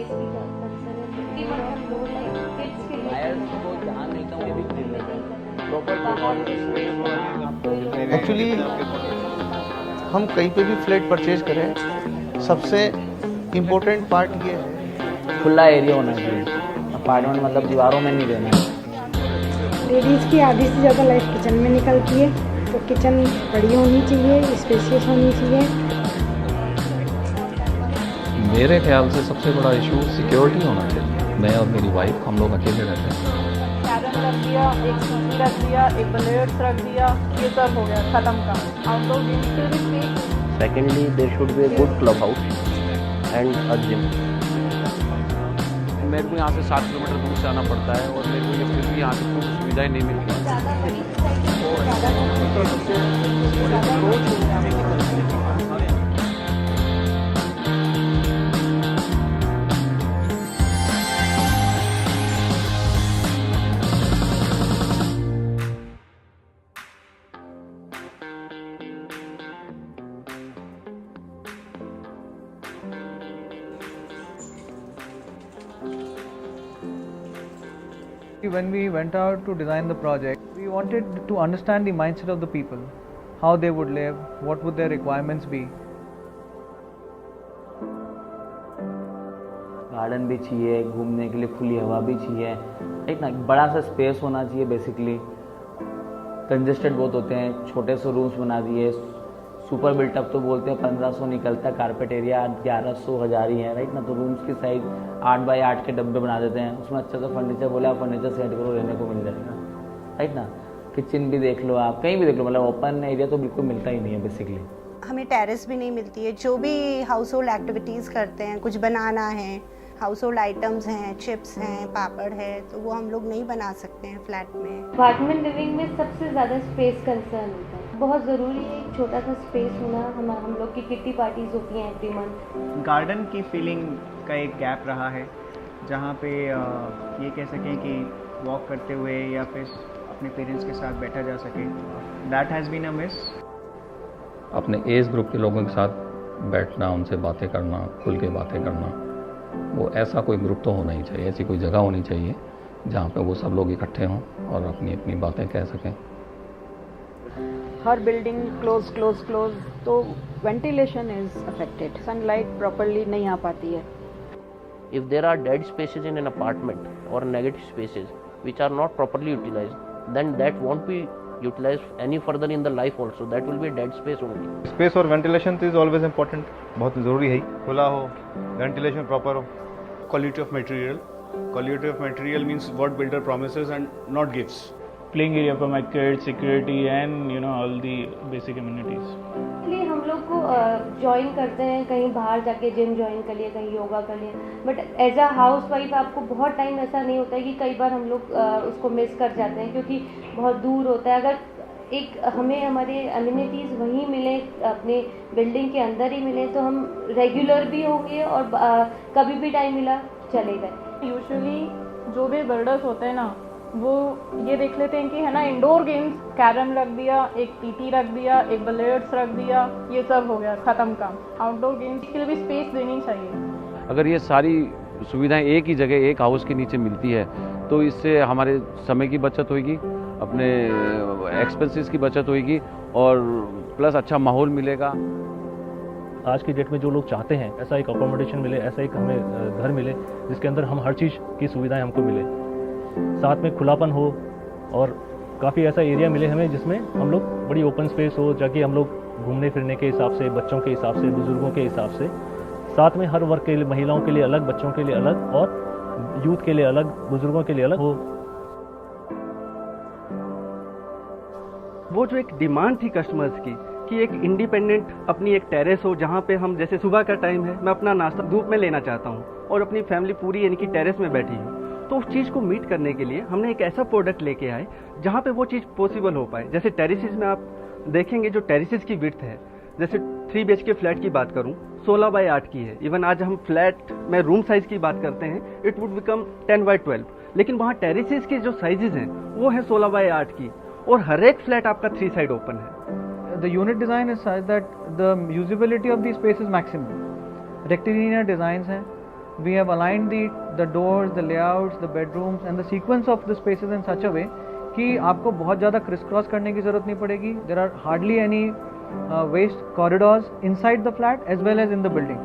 Space की concern है, 50 floor like kids के लिए वो जहाँ मिलता है वो भी खरीद लेते हैं बाहर से एक्चुअली हम कहीं पे भी फ्लैट परचेज करें, सबसे इम्पोर्टेंट पार्ट ये है खुला एरिया होना चाहिए। अपार्टमेंट मतलब दीवारों में नहीं रहना है। लेडीज़ की आधी से ज़्यादा लाइफ किचन में निकलती है, तो किचन बड़ी होनी चाहिए, स्पेशियस होनी चाहिए। मेरे ख्याल से सबसे बड़ा इशू सिक्योरिटी होना चाहिए। मैं और मेरी वाइफ हम लोग अकेले रहते हैं। कैरम रख दिया, एक सीसी रख दिया, एक ब्लेड्स रख दिया, ये सब हो गया, खत्म काम। आउटडोर गेम्स के लिए space. Secondly, there should be a good clubhouse and a gym. मेरे को यहाँ से 7 किलोमीटर दूर से आना पड़ता है और मेरे को ये फिर भी यहाँ से कोई सुविधाएं नहीं मिलती। When we went out to design the project, we wanted to understand the mindset of the people, how they would live, what would their requirements be. Garden भी चाहिए, घूमने के लिए खुली हवा भी चाहिए, एक ना बड़ा सा स्पेस होना चाहिए। बेसिकली कंजेस्टेड बहुत होते हैं, छोटे से रूम्स बना दिए। सुपर बिल्टअप तो बोलते हैं 1500 निकलता है, कारपेट एरिया 1100 1000 ही है, राइट ना। तो रूम्स की साइज 8 बाई 8 के डब्बे बना देते हैं, उसमें अच्छा सा फर्नीचर बोले आप फर्नीचर सेट करो, रहने को मिल जाएगा, राइट ना। किचन भी देख लो, आप कहीं भी देख लो, मतलब ओपन एरिया तो बिल्कुल मिलता ही नहीं है बेसिकली। हमें टेरेस भी नहीं मिलती है। जो भी हाउस होल्ड एक्टिविटीज़ करते हैं, कुछ बनाना है, हाउस होल्ड आइटम्स हैं, चिप्स हैं, पापड़ है, तो वो हम लोग नहीं बना सकते हैं फ्लैट में। अपार्टमेंट लिविंग में सबसे ज़्यादा स्पेस कंसर्न होता है। बहुत ज़रूरी है एक छोटा सा स्पेस होना। हम लोग की किट्टी पार्टीज होती हैं एवरी मंथ। गार्डन की फीलिंग का एक गैप रहा है, जहाँ पे ये कह सकें कि वॉक करते हुए या फिर अपने पेरेंट्स के साथ बैठा जा सके। That has been a miss. अपने एज ग्रुप के लोगों के साथ बैठना, उनसे बातें करना, खुल के बातें करना, वो ऐसा कोई ग्रुप तो होना ही चाहिए, ऐसी कोई जगह होनी चाहिए जहाँ पे वो सब लोग इकट्ठे हों और अपनी अपनी बातें कह सकें। हर बिल्डिंग क्लोज, तो ventilation is affected, sunlight properly नहीं आ पाती है। If there are dead spaces in an apartment or negative spaces which are not properly utilized, then that won't be utilized any further in the life also. That will be a dead space only. Space और ventilation is always important, बहुत ज़रूरी है। खुला हो, ventilation proper हो। Quality of material. Quality of material means what builder promises and not gives. Playing area for my kids, security and all the basic amenities. इसलिए हम लोग को ज्वाइन करते हैं, कहीं बाहर जाके जिम ज्वाइन कर लिया, कहीं योगा कर लिया। But as a housewife आपको बहुत टाइम ऐसा नहीं होता है कि कई बार हम लोग उसको मिस कर जाते हैं क्योंकि बहुत दूर होता है। अगर एक हमें हमारे अम्यूनिटीज़ वहीं मिले, अपने बिल्डिंग के अंदर ही मिले, तो हम रेगुलर भी होंगे और कभी भी टाइम मिला चले गए। यूजुअली जो भी बिल्डर्स होते हैं ना, वो ये देख लेते हैं कि है ना, इंडोर गेम्स, कैरम रख दिया, एक टीटी रख दिया, एक ब्लेड्स रख दिया, ये सब हो गया, खत्म काम। आउटडोर गेम्स के लिए भी स्पेस देनी चाहिए। अगर ये सारी सुविधाएं एक ही जगह एक हाउस के नीचे मिलती है तो इससे हमारे समय की बचत होगी, अपने एक्सपेंसेस की बचत होगी और प्लस अच्छा माहौल मिलेगा। आज की डेट में जो लोग चाहते हैं ऐसा एक अकोमोडेशन मिले, ऐसा एक हमें घर मिले जिसके अंदर हम हर चीज़ की सुविधाएं हमको मिले, साथ में खुलापन हो और काफ़ी ऐसा एरिया मिले हमें जिसमें हम लोग बड़ी ओपन स्पेस हो, जाके हम लोग घूमने फिरने के हिसाब से, बच्चों के हिसाब से, बुजुर्गों के हिसाब से, साथ में हर वर्ग के लिए, महिलाओं के लिए अलग, बच्चों के लिए अलग और यूथ के लिए अलग, बुजुर्गों के लिए अलग हो। वो जो एक डिमांड थी कस्टमर्स की कि एक इंडिपेंडेंट अपनी एक टेरेस हो, जहाँ पे हम, जैसे सुबह का टाइम है, मैं अपना नाश्ता धूप में लेना चाहता हूँ और अपनी फैमिली पूरी यानी कि टेरेस में बैठी है, तो उस चीज़ को मीट करने के लिए हमने एक ऐसा प्रोडक्ट लेके आए जहाँ पे वो चीज़ पॉसिबल हो पाए। जैसे टेरेसेस में आप देखेंगे जो टेरेसेस की विड्थ है, जैसे 3 BHK फ्लैट की बात करूँ 16 बाई 8 की है। इवन आज हम फ्लैट में रूम साइज की बात करते हैं, इट वुड बिकम 10 बाई 12, लेकिन वहाँ टेरेसेस के जो साइजेस हैं वो है 16 बाई 8 की और हर एक फ्लैट आपका 3 साइड ओपन है। The unit design is such that the usability of the space is maximum. Rectilinear designs हैं, we have aligned the doors, the layouts, the bedrooms and the sequence of the spaces in such a way कि आपको बहुत ज़्यादा criss cross करने की ज़रूरत नहीं पड़ेगी. There are hardly any waste corridors inside the flat as well as in the building.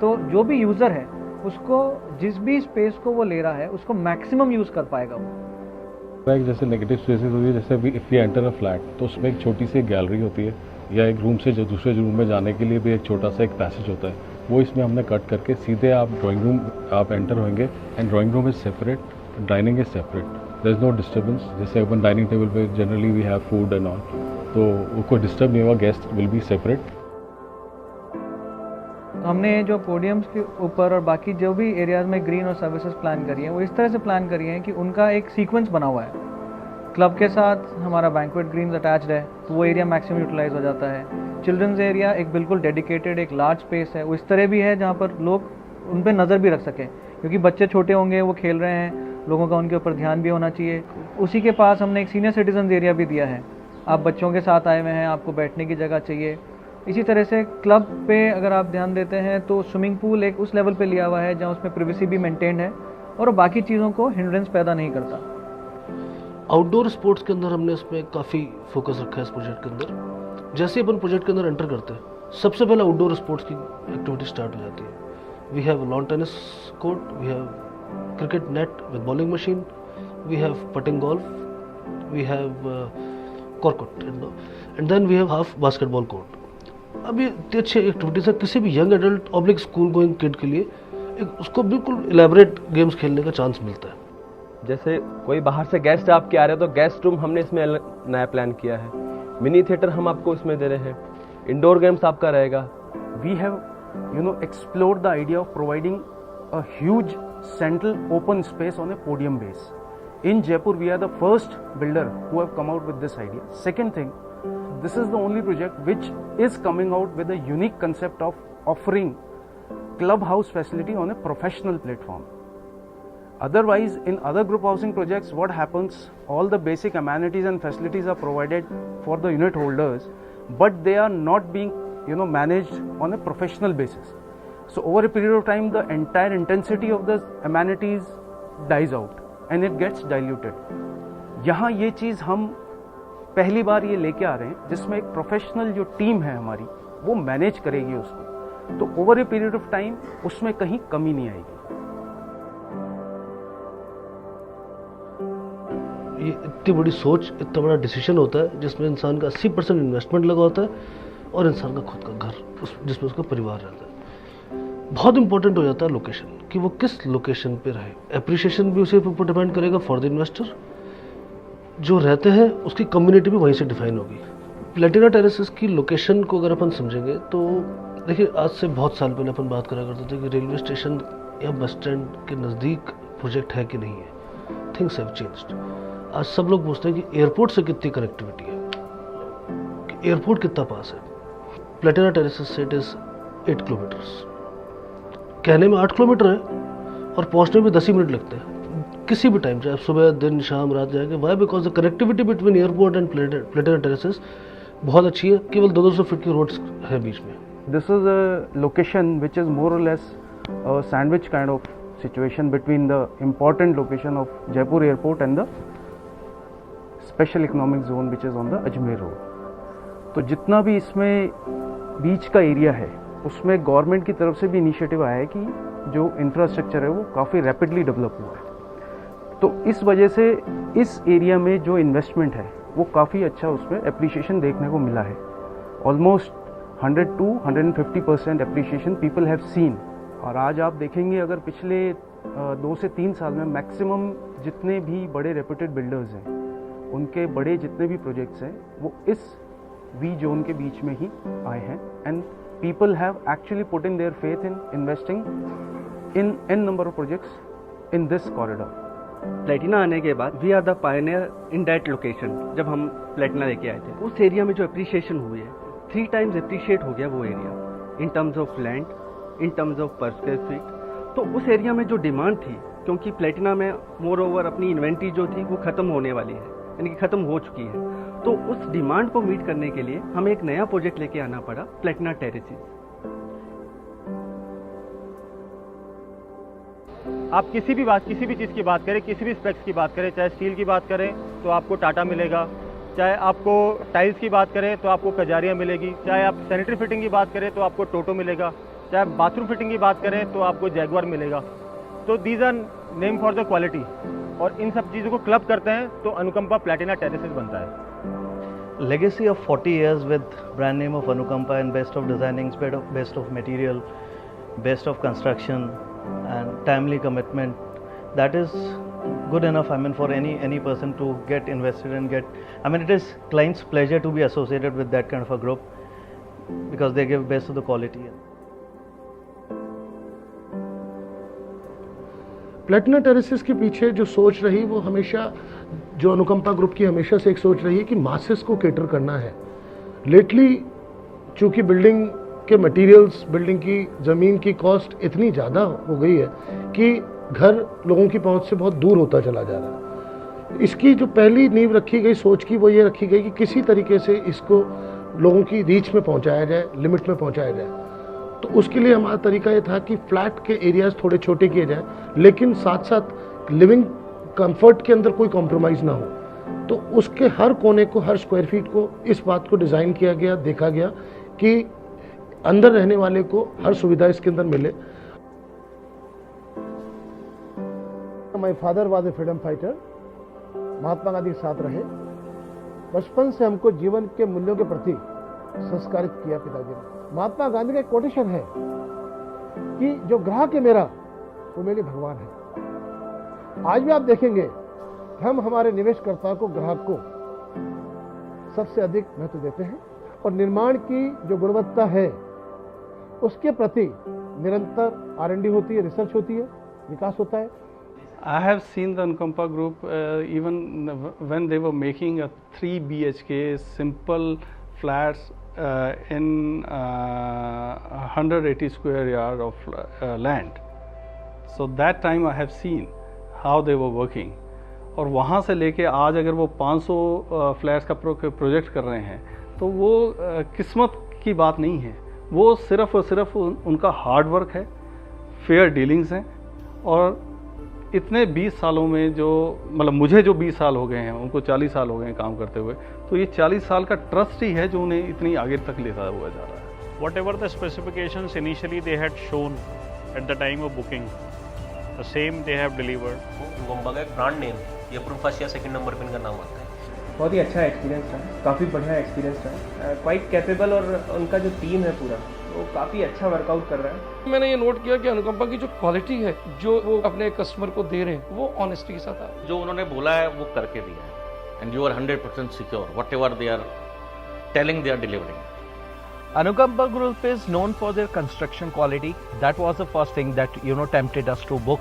तो जो भी यूज़र है उसको जिस भी स्पेस को वो ले रहा है उसको मैक्सिमम यूज़ कर पाएगा वो. जैसे नेगेटिव स्पेसेस होती है, जैसे if we enter a flat तो उसमें एक छोटी सी गैलरी होती है या एक रूम से जो दूसरे रूम में जाने के लिए भी एक छोटा सा एक पैसेज होता है, वो इसमें हमने कट करके सीधे आप ड्राइंग रूम आप एंटर होंगे and drawing room is separate, dining is separate, there is no disturbance. जैसे अपन डाइनिंग टेबल पे generally we have food and all, तो वो कोई डिस्टर्ब नहीं होगा, गेस्ट विल बी सेपरेट. हमने जो पोडियम्स के ऊपर और बाकी जो भी एरियाज में ग्रीन और सर्विसेज प्लान करी हैं वो इस तरह से प्लान करी हैं कि उनका एक सीक्वेंस बना हुआ है. क्लब के साथ हमारा बैंक्वेट ग्रीन्स अटैच्ड है तो वो एरिया मैक्सिमम यूटिलाइज हो जाता है. चिल्ड्रंस एरिया एक बिल्कुल डेडिकेटेड एक लार्ज स्पेस है, वो इस तरह भी है जहाँ पर लोग उन पर नज़र भी रख सकें क्योंकि बच्चे छोटे होंगे, वो खेल रहे हैं, लोगों का उनके ऊपर ध्यान भी होना चाहिए. उसी के पास हमने एक सीनियर सिटीजन एरिया भी दिया है. आप बच्चों के साथ आए हुए हैं, आपको बैठने की जगह चाहिए. इसी तरह से क्लब पे अगर आप ध्यान देते हैं तो स्विमिंग पूल एक उस लेवल पे लिया हुआ है जहाँ उसमें प्रिवेसी भी मेंटेन है और बाकी चीज़ों को हिंड्रेंस पैदा नहीं करता. आउटडोर स्पोर्ट्स के अंदर हमने इसमें काफ़ी फोकस रखा है इस प्रोजेक्ट के अंदर. जैसे ही अपन प्रोजेक्ट के अंदर एंटर करते हैं सबसे पहले आउटडोर स्पोर्ट्स की एक्टिविटी स्टार्ट हो जाती है. We have lawn tennis court, we have cricket net with bowling machine, we have putting golf, we have कॉर्कोट and then we have half basketball court. अब ये इतनी अच्छी एक्टिविटीज़ है किसी भी यंग एडल्ट ऑब्लिक स्कूल गोइंग किड के लिए एक उसको बिल्कुल इलेबरेट गेम्स खेलने का चांस मिलता है. जैसे कोई बाहर से गेस्ट आपके आ रहे हैं तो गेस्ट रूम हमने इसमें नया प्लान किया है. मिनी थिएटर हम आपको इसमें दे रहे हैं. इंडोर गेम्स आपका रहेगा. We have explored the idea of providing a huge central open space on a podium base. In Jaipur, we are the first builder who have come out with this idea. Second thing, this is the only project which is coming out with a unique concept of offering clubhouse facility on a professional platform. Otherwise, in other group housing projects, what happens? All the basic amenities and facilities are provided for the unit holders, but they are not being, managed on a professional basis. So, over a period of time, the entire intensity of the amenities dies out and it gets diluted. यहाँ ये चीज़ हम पहली बार ये लेके आ रहे हैं जिसमें एक प्रोफेशनल जो टीम है हमारी वो मैनेज करेगी उसको, तो over a period of time उसमें कहीं कमी नहीं आएगी. ये इतनी बड़ी सोच, इतना बड़ा डिसीजन होता है जिसमें इंसान का 80% इन्वेस्टमेंट लगा होता है और इंसान का खुद का घर जिसमें उसका परिवार रहता है. बहुत इंपॉर्टेंट हो जाता है लोकेशन, कि वो किस लोकेशन पे रहे. एप्रिसिएशन भी उसी ऊपर डिपेंड करेगा फॉर द इन्वेस्टर. जो रहते हैं उसकी कम्युनिटी भी वहीं से डिफाइन होगी. प्लेटिना टेरेसेस की लोकेशन को अगर अपन समझेंगे तो देखिए, आज से बहुत साल पहले अपन बात करा करते थे कि रेलवे स्टेशन या बस स्टैंड के नज़दीक प्रोजेक्ट है कि नहीं है. Things have changed. आज सब लोग पूछते हैं कि एयरपोर्ट से कितनी कनेक्टिविटी है, कि एयरपोर्ट कितना पास है. प्लेटिना टेरेसेस से इट इज़ 8 किलोमीटर्स. कहने में 8 किलोमीटर है और पहुंचने में 10 ही मिनट लगते हैं किसी भी टाइम, चाहे सुबह, दिन, शाम, रात जाएंगे. Why? Because the connectivity between airport and Platina Terraces बहुत अच्छी है. केवल 200 फीट की रोड्स है बीच में. This is a location which is more or less a sandwich kind of situation between the important location of Jaipur airport and the special economic zone which is on the Ajmer road. तो जितना भी इसमें बीच का area है उसमें government की तरफ से भी इनिशिएटिव आया है कि जो इंफ्रास्ट्रक्चर है वो काफ़ी रैपिडली डेवलप हुआ है. तो इस वजह से इस एरिया में जो इन्वेस्टमेंट है वो काफ़ी अच्छा उसमें एप्रिशिएशन देखने को मिला है. Almost 100 to 150% appreciation people have seen. और आज आप देखेंगे अगर पिछले 2 से 3 साल में मैक्सिमम जितने भी बड़े रेप्यूटेड बिल्डर्स हैं उनके बड़े जितने भी प्रोजेक्ट्स हैं वो इस वी जोन के बीच में ही आए हैं. And people have actually put in their faith in investing in an number of projects in this corridor. Platina आने के बाद we are the pioneer in that location. जब हम प्लेटिना लेके आए थे उस एरिया में जो अप्रिशिएशन हुई है 3 times अप्रिशिएट हो गया वो area in terms of land, in terms of पर स्क्वायर फीट. तो उस एरिया में जो डिमांड थी, क्योंकि प्लेटिना में मोर ओवर अपनी इन्वेंट्री जो थी वो ख़त्म होने वाली है, यानी कि ख़त्म हो चुकी है. तो उस डिमांड को मीट करने के लिए हमें एक नया प्रोजेक्ट लेके आना पड़ा, प्लेटिना टेरेसेस. आप किसी भी चीज़ की बात करें, किसी भी स्पेक्स की बात करें, चाहे स्टील की बात करें तो आपको टाटा मिलेगा, चाहे आपको टाइल्स की बात करें तो आपको कजारिया मिलेगी, चाहे आप सैनिटरी फिटिंग की बात करें तो आपको टोटो मिलेगा, चाहे बाथरूम फिटिंग की बात करें तो आपको जैगुआर मिलेगा। तो these are name for the quality, और इन सब चीज़ों को क्लब करते हैं तो अनुकंपा प्लैटिना टेरेसेस बनता है। Legacy of 40 years with brand name of Anukampa and best of designing, best of material, best of construction and timely commitment. That is good enough, I mean, for any person to get invested and get, I mean, it is client's pleasure to be associated with that kind of a group because they give best of the quality. Platina terraces के पीछे जो सोच रही वो हमेशा, जो अनुकंपा group की हमेशा से एक सोच रही है कि मासेस को केटर करना है। लेटली चूँकि बिल्डिंग के मटेरियल्स, बिल्डिंग की ज़मीन की कॉस्ट इतनी ज़्यादा हो गई है कि घर लोगों की पहुंच से बहुत दूर होता चला जा रहा है। इसकी जो पहली नींव रखी गई सोच की वो ये रखी गई कि किसी तरीके से इसको लोगों की रीच में पहुंचाया जाए, लिमिट में पहुंचाया जाए। तो उसके लिए हमारा तरीका ये था कि फ्लैट के एरियाज थोड़े छोटे किए जाए, लेकिन साथ साथ लिविंग कंफर्ट के अंदर कोई कॉम्प्रोमाइज़ ना हो। तो उसके हर कोने को, हर स्क्वायर फीट को इस बात को डिज़ाइन किया गया, देखा गया कि अंदर रहने वाले को हर सुविधा इसके अंदर मिले। My father was a freedom fighter, Mahatma Gandhi के साथ रहे। बचपन से हमको जीवन के मूल्यों के प्रति संस्कारित किया पिताजी ने। महात्मा गांधी का एक कोटेशन है कि जो ग्राहक है मेरा वो मेरे भगवान है। आज भी आप देखेंगे कि हम हमारे निवेशकर्ता को, ग्राहक को सबसे अधिक महत्व देते हैं और निर्माण की जो गुणवत्ता है उसके प्रति निरंतर R&D होती है, रिसर्च होती है, विकास होता है। I have seen the Anukampa group even when they were making a 3 BHK simple flats in 180 square yard of land. So that time I have seen how they were working. और वहाँ से लेके आज अगर वो 500 फ्लैट्स का project कर रहे हैं तो वो किस्मत की बात नहीं है, वो सिर्फ और सिर्फ उनका हार्ड वर्क है, फेयर डीलिंग्स हैं। और इतने 20 सालों में जो, मतलब मुझे जो 20 साल हो गए हैं, उनको 40 साल हो गए हैं काम करते हुए, तो ये 40 साल का ट्रस्ट ही है जो उन्हें इतनी आगे तक लेता हुआ जा रहा है। Whatever the specifications initially they had shown at the time of booking, the same they have delivered. अनुकंपा का एक ब्रांड नेम, ये अपने फर्स्ट या सेकंड नंबर पे इनका नाम आता है। बहुत ही अच्छा एक्सपीरियंस रहा, काफ़ी बढ़िया एक्सपीरियंस रहा, क्वाइट कैपेबल, और उनका जो टीम है पूरा वो काफ़ी अच्छा वर्कआउट कर रहा है। मैंने ये नोट किया कि अनुकंपा की जो क्वालिटी है जो वो अपने कस्टमर को दे रहे हैं वो ऑनेस्टी के साथ है। जो उन्होंने बोला है वो करके दिया है, and you are 100% secure whatever they are telling they are delivering. Anukampa Group is known for their construction quality. That was the first thing that tempted us to book.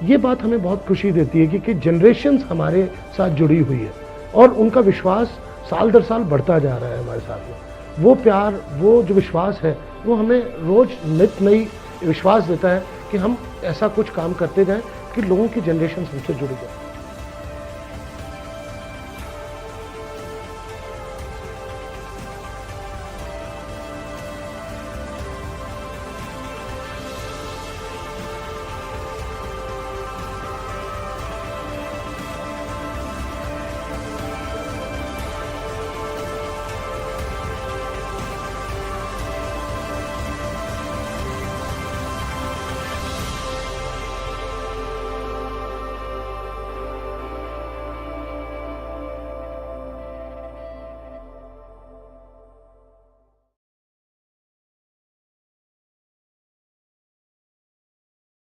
ये बात हमें बहुत खुशी देती है कि जनरेशन्स हमारे साथ जुड़ी हुई है और उनका विश्वास साल दर साल बढ़ता जा रहा है हमारे साथ में। वो प्यार, वो जो विश्वास है वो हमें रोज नित नई विश्वास देता है कि हम ऐसा कुछ काम करते जाएं कि लोगों की जनरेशन हमसे जुड़ जाए।